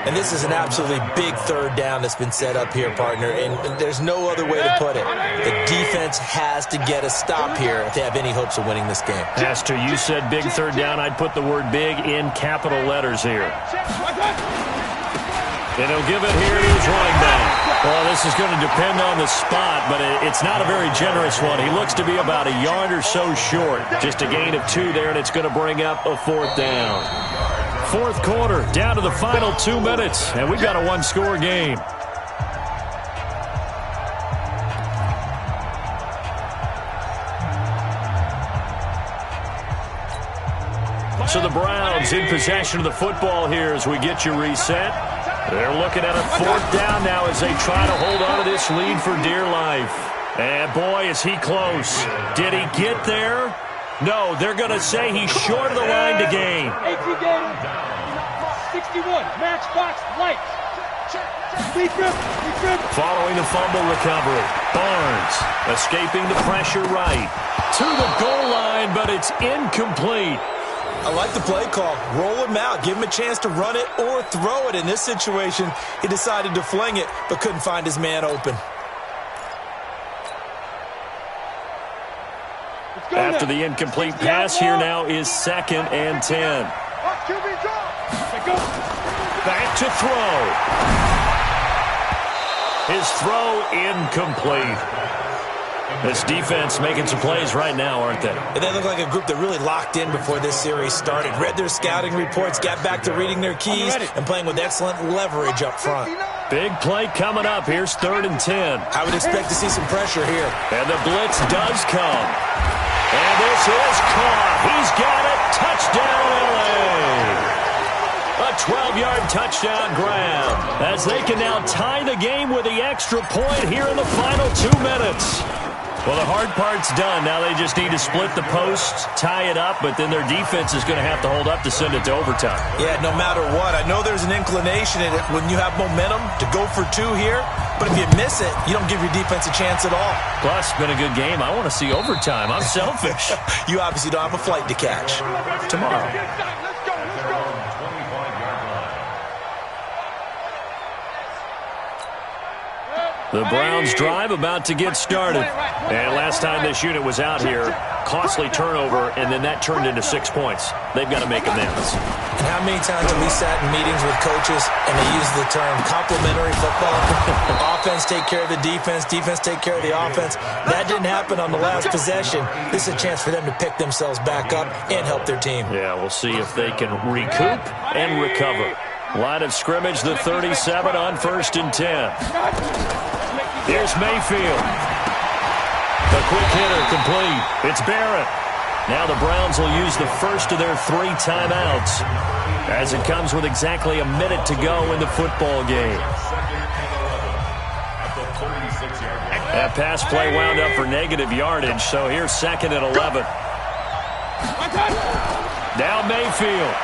And this is an absolutely big 3rd down that's been set up here, partner, and there's no other way to put it. The defense has to get a stop here if they have any hopes of winning this game. Pastor, you said big 3rd down. I'd put the word big in capital letters here. And he'll give it here to his running back. Well, this is going to depend on the spot, but it's not a very generous one. He looks to be about a yard or so short. Just a gain of 2 there, and it's going to bring up a 4th down. fourth quarter, down to the final 2 minutes, and we've got a one-score game. So the Browns in possession of the football here as we get you reset. They're looking at a fourth down now as they try to hold on to this lead for dear life. And boy, is he close. Did he get there? No, they're going to say he's short of the line to gain. 61, matchbox lights. Following the fumble recovery, Barnes escaping the pressure right. To the goal line, but it's incomplete. I like the play call. Roll him out. Give him a chance to run it or throw it. In this situation, he decided to fling it, but couldn't find his man open. After the incomplete pass, here now is 2nd and 10. Back to throw. His throw incomplete. This defense making some plays right now, aren't they? And they look like a group that really locked in before this series started. Read their scouting reports, got back to reading their keys, and playing with excellent leverage up front. Big play coming up. Here's 3rd and 10. I would expect to see some pressure here. And the blitz does come. And this is caught. He's got it. Touchdown, L.A. A 12-yard touchdown grab as they can now tie the game with the extra point here in the final 2 minutes. Well, the hard part's done. Now they just need to split the posts, tie it up, but then their defense is going to have to hold up to send it to overtime. Yeah, no matter what. I know there's an inclination in it when you have momentum to go for 2 here, but if you miss it, you don't give your defense a chance at all. Plus, it's been a good game. I want to see overtime. I'm selfish. You obviously don't have a flight to catch. Tomorrow. The Browns drive about to get started. And last time this unit was out here, costly turnover, and then that turned into 6 points. They've got to make amends. And how many times have we sat in meetings with coaches and they use the term complementary football? Offense take care of the defense, defense take care of the offense. That didn't happen on the last possession. This is a chance for them to pick themselves back up and help their team. Yeah, we'll see if they can recoup and recover. Line of scrimmage, the 37 on 1st and 10. Here's Mayfield. The quick hitter complete. It's Barrett. Now the Browns will use the first of their 3 timeouts as it comes with exactly a minute to go in the football game. That pass play wound up for negative yardage, so here's 2nd and 11. Now Mayfield.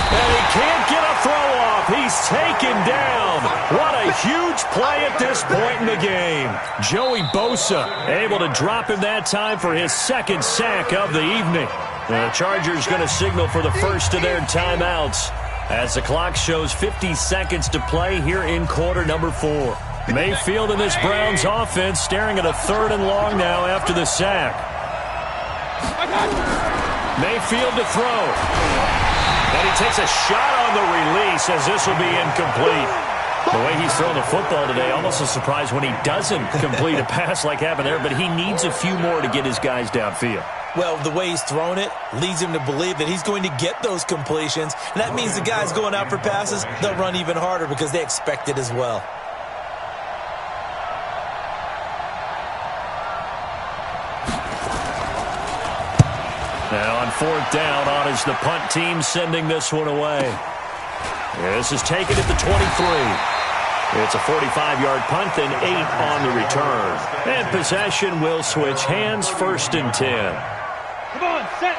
And he can't get a throw off. He's taken down. What a huge play at this point in the game. Joey Bosa able to drop him that time for his 2nd sack of the evening. The Chargers going to signal for the first of their timeouts as the clock shows 50 seconds to play here in quarter number 4. Mayfield and this Browns offense staring at a 3rd and long now after the sack. Mayfield to throw. And he takes a shot on the release as this will be incomplete. The way he's throwing the football today, almost a surprise when he doesn't complete a pass like happened there, but he needs a few more to get his guys downfield. Well, the way he's thrown it leads him to believe that he's going to get those completions, and that means the guys going out for passes, they'll run even harder because they expect it as well. Now on 4th down, on is the punt team sending this one away. This is taken at the 23. It's a 45-yard punt and 8 on the return. And possession will switch hands, 1st and 10.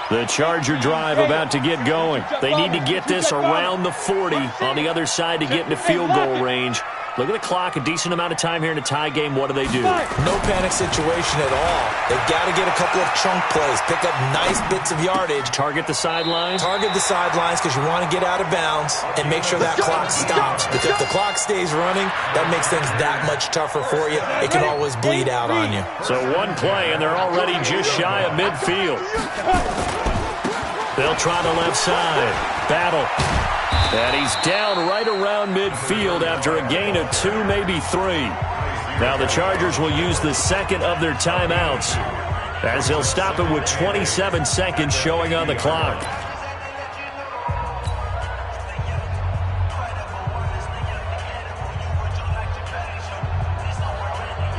The Charger drive about to get going. They need to get this around the 40 on the other side to get into field goal range. Look at the clock, a decent amount of time here in a tie game. What do? No panic situation at all. They've got to get a couple of chunk plays, pick up nice bits of yardage. Target the sidelines? Target the sidelines because you want to get out of bounds and make sure that clock stops. Because if the clock stays running, that makes things that much tougher for you. It can always bleed out on you. So one play, and they're already just shy of midfield. They'll try the left side. Battle. And he's down right around midfield after a gain of 2, maybe 3. Now the Chargers will use the 2nd of their timeouts as they'll stop it with 27 seconds showing on the clock.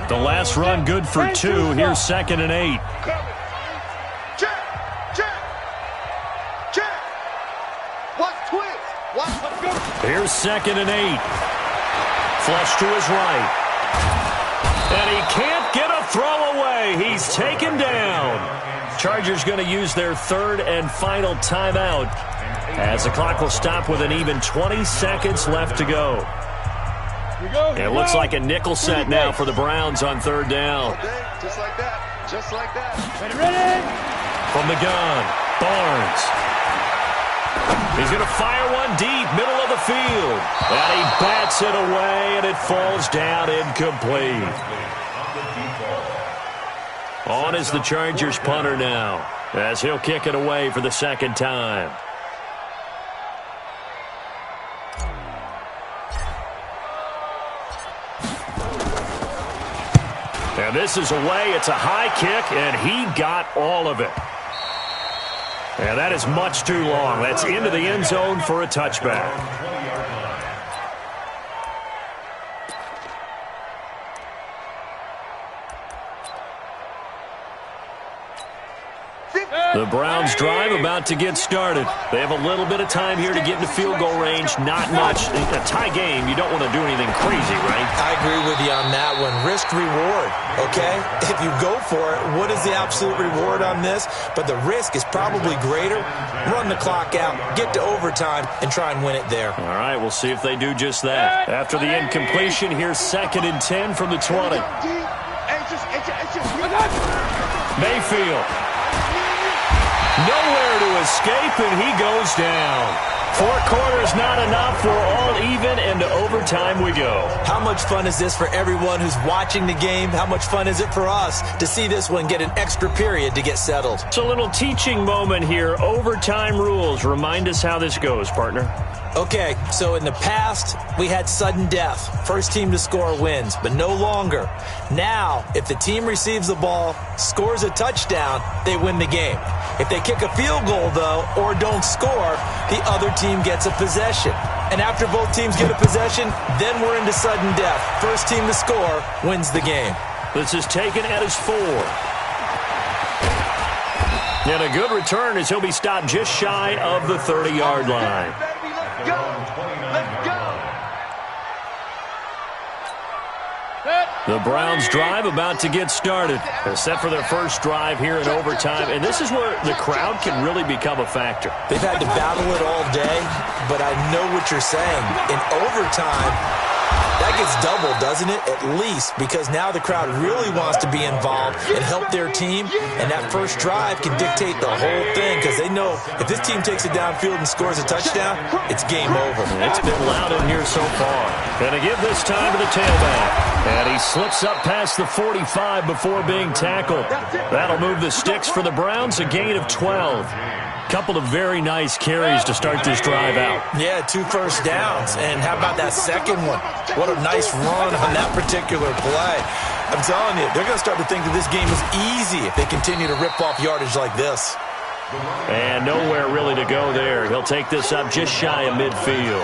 The last run good for 2. Here's 2nd and 8. Check. Watch twist. Let's go. Here's 2nd and 8. Flush to his right. And he can't get a throw away. He's taken down. Chargers going to use their 3rd and final timeout as the clock will stop with an even 20 seconds left to go. It looks like a nickel set now for the Browns on 3rd down. Just like that. Ready? From the gun, Barnes. He's going to fire one deep, middle of the field. And he bats it away, and it falls down incomplete. On is the Chargers punter now, as he'll kick it away for the 2nd time. And this is away. It's a high kick, and he got all of it. And that is much too long. That's into the end zone for a touchback. The Browns drive about to get started. They have a little bit of time here to get into field goal range. Not much. A tie game, you don't want to do anything crazy, right? I agree with you on that one. Risk reward, okay? If you go for it, what is the absolute reward on this? But the risk is probably greater. Run the clock out, get to overtime, and try and win it there. All right, we'll see if they do just that. After the incompletion, here's 2nd and 10 from the 20. Mayfield. Nowhere to escape, and he goes down. 4 quarters not enough. We're all even, and to overtime we go. How much fun is this for everyone who's watching the game? How much fun is it for us to see this one get an extra period to get settled? It's a little teaching moment here. Overtime rules. Remind us how this goes, partner. Okay, so in the past, we had sudden death. First team to score wins, but no longer. Now, if the team receives the ball, scores a touchdown, they win the game. If they kick a field goal, though, or don't score, the other team gets a possession. And after both teams get a possession, then we're into sudden death. First team to score wins the game. This is taken at his 4. And a good return as he'll be stopped just shy of the 30-yard line. Let's go. The Browns drive about to get started. They're set for their first drive here in overtime, and this is where the crowd can really become a factor. They've had to battle it all day, but I know what you're saying. In overtime, that gets doubled, doesn't it? At least, because now the crowd really wants to be involved and help their team, and that first drive can dictate the whole thing, because they know if this team takes it downfield and scores a touchdown, it's game over. It's been loud in here so far. Going to give this time to the tailback. And he slips up past the 45 before being tackled. That'll move the sticks for the Browns, a gain of 12. Couple of very nice carries to start this drive out. Yeah, 2 first downs. And how about that second one? What a nice run on that particular play. I'm telling you, they're going to start to think that this game is easy if they continue to rip off yardage like this. And nowhere really to go there. He'll take this up just shy of midfield.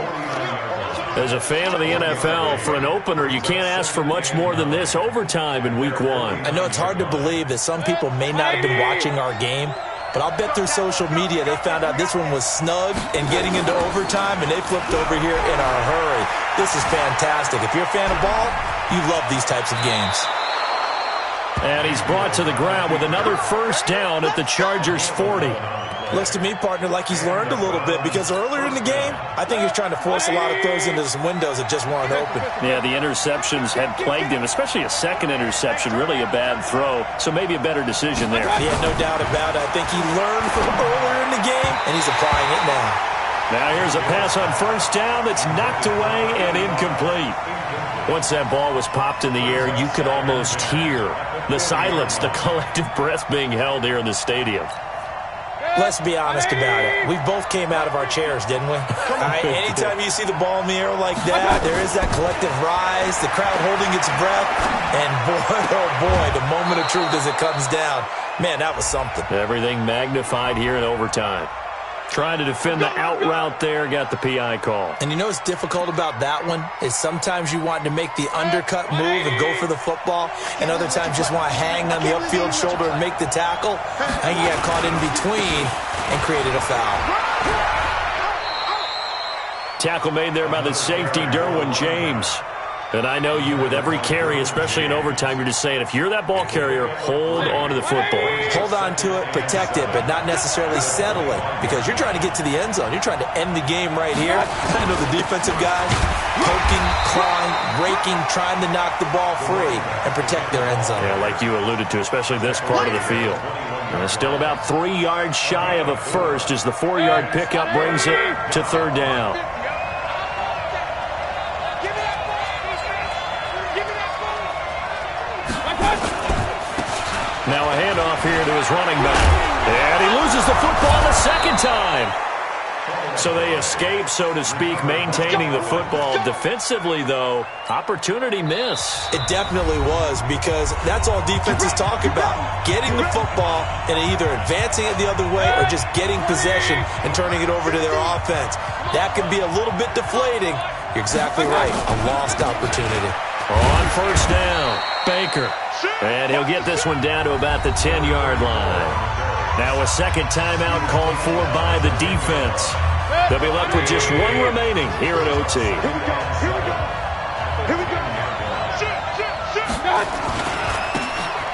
As a fan of the NFL, for an opener, you can't ask for much more than this overtime in Week 1. I know it's hard to believe that some people may not have been watching our game, but I'll bet through social media they found out this one was snug and getting into overtime, and they flipped over here in a hurry. This is fantastic. If you're a fan of ball, you love these types of games. And he's brought to the ground with another first down at the Chargers' 40. Looks to me, partner, like he's learned a little bit, because earlier in the game, I think he was trying to force a lot of throws into some windows that just weren't open. Yeah, the interceptions had plagued him, especially a second interception, really a bad throw, so maybe a better decision there. Yeah, no doubt about it. I think he learned from earlier in the game, and he's applying it now. Now here's a pass on first down that's knocked away and incomplete. Once that ball was popped in the air, you could almost hear the silence, the collective breath being held here in the stadium. Let's be honest about it. We both came out of our chairs, didn't we? Anytime you see the ball in the air like that, there is that collective rise, the crowd holding its breath, and boy, oh boy, the moment of truth as it comes down. Man, that was something. Everything magnified here in overtime. Trying to defend the out route there, got the PI call. And you know what's difficult about that one is sometimes you want to make the undercut move and go for the football, and other times just want to hang on the upfield shoulder and make the tackle. I think he got caught in between and created a foul. Tackle made there by the safety, Derwin James. And I know you, with every carry, especially in overtime, you're just saying, if you're that ball carrier, hold on to the football. Hold on to it, protect it, but not necessarily settle it, because you're trying to get to the end zone. You're trying to end the game right here. I know the defensive guys poking, clawing, breaking, trying to knock the ball free and protect their end zone. Yeah, like you alluded to, especially this part of the field. And it's still about 3 yards shy of a first as the 4-yard pickup brings it to third down. Now a handoff here to his running back. And he loses the football the second time. So they escape, so to speak, maintaining the football. Defensively, though, opportunity miss. It definitely was, because that's all defenses talk about. Getting the football and either advancing it the other way or just getting possession and turning it over to their offense. That can be a little bit deflating. You're exactly right. A lost opportunity. On first down, Baker. And he'll get this one down to about the 10-yard line. Now a second timeout called for by the defense. They'll be left with just one remaining here at OT. Here we go. Here we go. Here we go.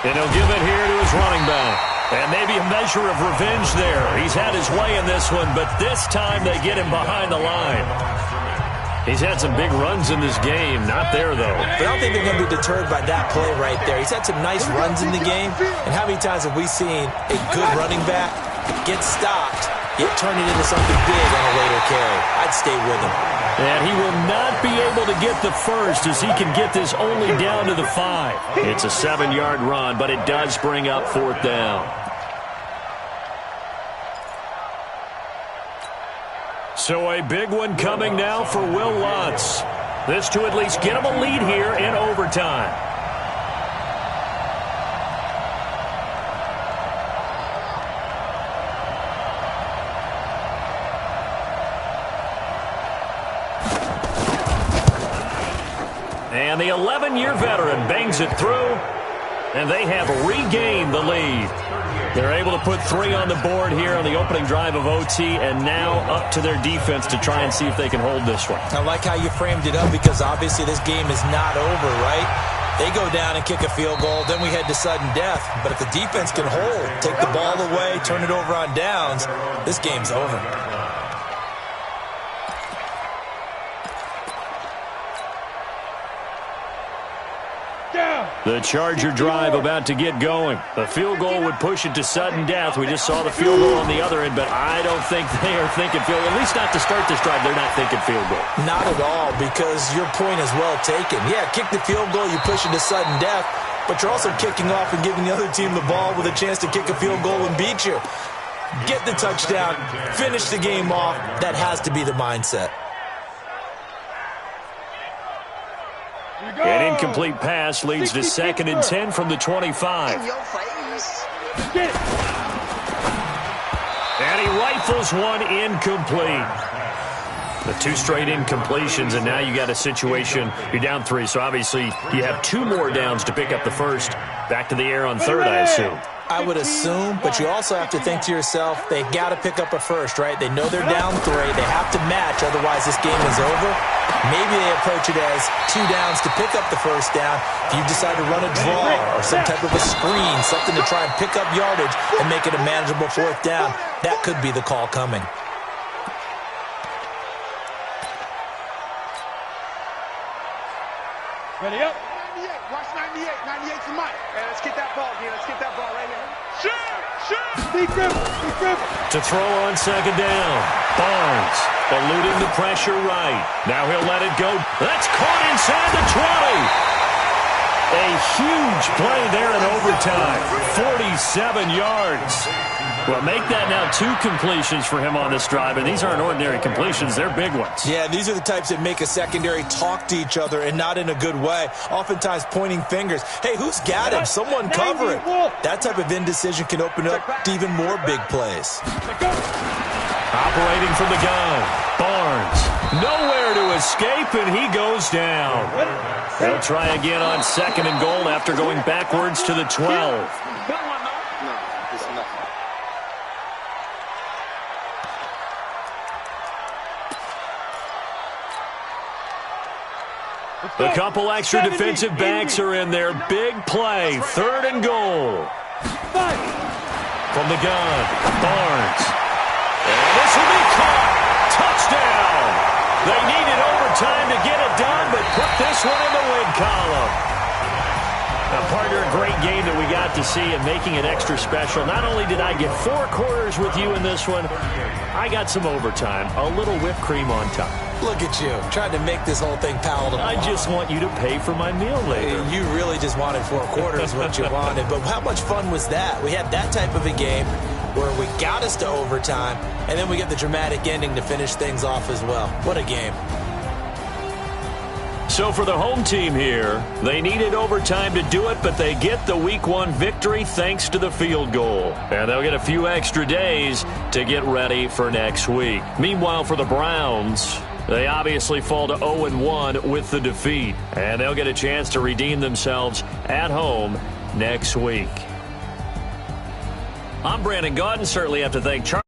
And he'll give it here to his running back. And maybe a measure of revenge there. He's had his way in this one, but this time they get him behind the line. He's had some big runs in this game. Not there, though. But I don't think they're going to be deterred by that play right there. He's had some nice runs in the game. And how many times have we seen a good running back get stopped, yet turn it into something big on a later carry? I'd stay with him. And he will not be able to get the first, as he can get this only down to the 5. It's a 7-yard run, but it does bring up fourth down. So a big one coming now for Will Lutz. This to at least get him a lead here in overtime. And the 11-year veteran bangs it through, and they have regained the lead. They're able to put 3 on the board here on the opening drive of OT, and now up to their defense to try and see if they can hold this one. I like how you framed it up, because obviously this game is not over, right? They go down and kick a field goal, then we head to sudden death. But if the defense can hold, take the ball away, turn it over on downs, this game's over. The Charger drive about to get going. The field goal would push it to sudden death. We just saw the field goal on the other end, but I don't think they are thinking field goal. At least not to start this drive. They're not thinking field goal. Not at all, because your point is well taken. Yeah, kick the field goal, you push it to sudden death, but you're also kicking off and giving the other team the ball with a chance to kick a field goal and beat you. Get the touchdown, finish the game off. That has to be the mindset. An incomplete pass leads to 2nd and 10 from the 25. In your face. And he rifles one incomplete. The 2 straight incompletions, and now you got a situation. You're down 3, so obviously you have 2 more downs to pick up the first. Back to the air on 3rd, I assume. I would assume, but you also have to think to yourself, they got to pick up a first, right? They know they're down 3. They have to match, otherwise this game is over. Maybe they approach it as 2 downs to pick up the first down. If you decide to run a draw or some type of a screen, something to try and pick up yardage and make it a manageable 4th down, that could be the call coming. Ready up. 98. Watch 98. 98's the mic. Hey, let's get that ball, dude. Let's get that ball right here. Shoot! Big grip. To throw on 2nd down. Barnes eluding the pressure right. Now he'll let it go. That's caught inside the 20. A huge play there in overtime. 47 yards. Well, make that now 2 completions for him on this drive, and these aren't ordinary completions. They're big ones. Yeah, these are the types that make a secondary talk to each other, and not in a good way. Oftentimes pointing fingers. Hey, who's got him? Someone cover it. That type of indecision can open up to even more big plays. Operating from the gun, Barnes. Nowhere to escape, and he goes down. They'll try again on 2nd and goal after going backwards to the 12. A couple extra defensive backs are in there. Big play, 3rd and goal. From the gun, Barnes. And this will be caught. Touchdown. They needed overtime to get it done, but put this one in the win column. Now, partner, a great game that we got to see and making it extra special. Not only did I get 4 quarters with you in this one, I got some overtime, a little whipped cream on top. Look at you, trying to make this whole thing palatable. I just want you to pay for my meal later. You really just wanted 4 quarters what you wanted. But how much fun was that? We had that type of a game where we got us to overtime, and then we get the dramatic ending to finish things off as well. What a game. So for the home team here, they needed overtime to do it, but they get the Week 1 victory thanks to the field goal. And they'll get a few extra days to get ready for next week. Meanwhile, for the Browns, they obviously fall to 0-1 with the defeat. And they'll get a chance to redeem themselves at home next week. I'm Brandon Gaudin. Certainly have to thank Charlie.